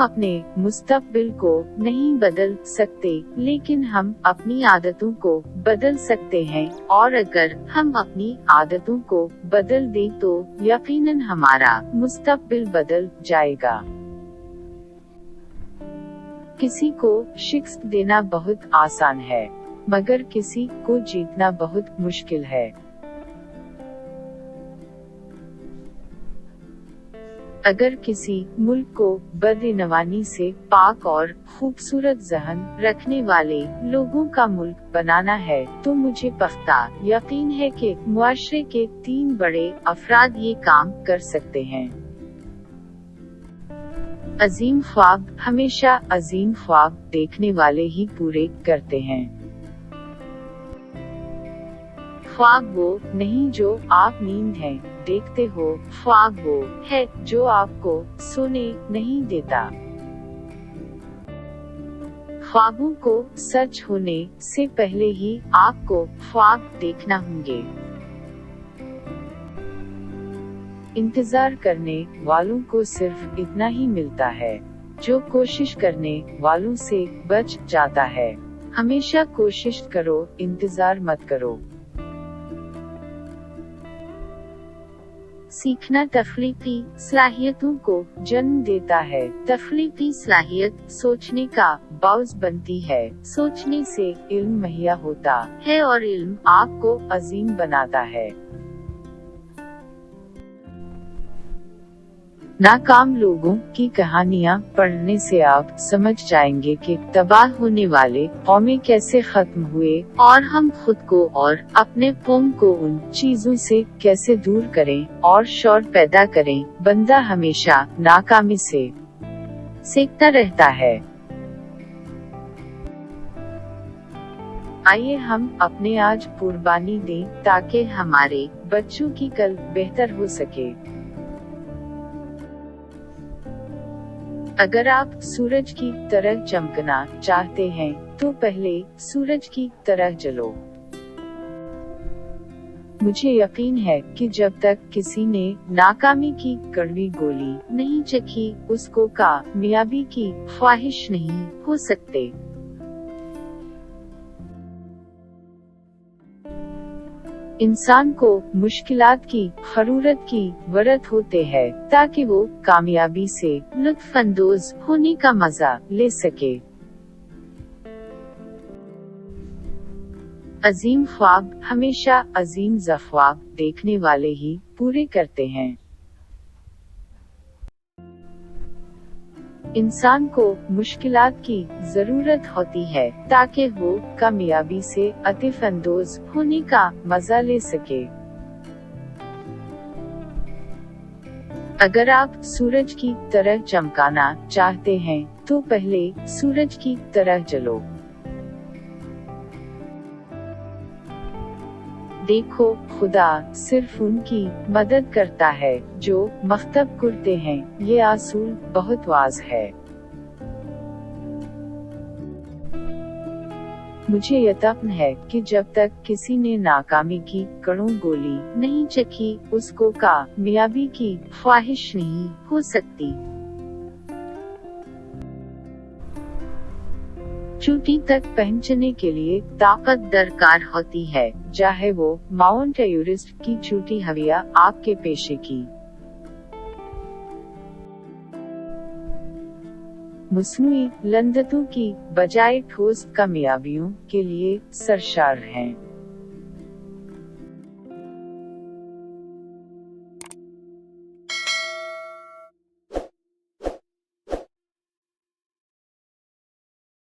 अपने मुस्तकबिल को नहीं बदल सकते, लेकिन हम अपनी आदतों को बदल सकते हैं, और अगर हम अपनी आदतों को बदल दें तो यकीनन हमारा मुस्तकबिल बदल जाएगा। किसी को शिकस्त देना बहुत आसान है, मगर किसी को जीतना बहुत मुश्किल है। अगर किसी मुल्क को बदइनवानी से पाक और खूबसूरत ज़हन रखने वाले लोगों का मुल्क बनाना है, तो मुझे पक्का यकीन है कि मुआशरे के 3 बड़े अफराद ये काम कर सकते हैं। अजीम ख्वाब हमेशा अजीम ख्वाब देखने वाले ही पूरे करते हैं। ख्वाब वो नहीं जो आप नींद है देखते हो, ख्वाब वो है जो आपको सोने नहीं देता। ख्वाबों को सच होने से पहले ही आपको ख्वाब देखना होंगे। इंतजार करने वालों को सिर्फ इतना ही मिलता है जो कोशिश करने वालों से बच जाता है। हमेशा कोशिश करो, इंतजार मत करो। सीखना तख्लीकी सलाहियतों को जन्म देता है। तख्लीकी सलाहियत सोचने का बाउस बनती है। सोचने से इल्म मुहैया होता है और इल्म आपको अजीम बनाता है। नाकाम लोगों की कहानियाँ पढ़ने से आप समझ जाएंगे कि तबाह होने वाले कौमें कैसे खत्म हुए, और हम खुद को और अपने कौम को उन चीजों से कैसे दूर करें और शौर पैदा करें। बंदा हमेशा नाकामी से सीखता रहता है। आइए हम अपने आज कुर्बानी दें ताकि हमारे बच्चों की कल बेहतर हो सके। अगर आप सूरज की तरह चमकना चाहते हैं तो पहले सूरज की तरह जलो। मुझे यकीन है कि जब तक किसी ने नाकामी की कड़वी गोली नहीं चखी, उसको कामयाबी की ख्वाहिश नहीं हो सकते। इंसान को मुश्किलात की खरूरत की वरत होते हैं ताकि वो कामयाबी से लुत्फ अंदोज होने का मजा ले सके। अजीम ख्वाब हमेशा अजीम ख्वाब देखने वाले ही पूरे करते हैं। इंसान को मुश्किलात की जरूरत होती है ताकि वो कामयाबी से अतिफ अंदोज होने का मजा ले सके। अगर आप सूरज की तरह चमकाना चाहते हैं तो पहले सूरज की तरह जलो। देखो, खुदा सिर्फ उनकी मदद करता है जो मख्तब करते हैं। ये असूल बहुत वाज़ है। मुझे यकीन है कि जब तक किसी ने नाकामी की कड़वी गोली नहीं चखी, उसको कामयाबी की ख्वाहिश नहीं हो सकती। चोटी तक पहुंचने के लिए ताकत दरकार होती है, चाहे वो माउंट एवरेस्ट की चोटी हो या आपके पेशे की। मस्नूई लज़्ज़तों की बजाय ठोस कामयाबियों के लिए सरशार हैं।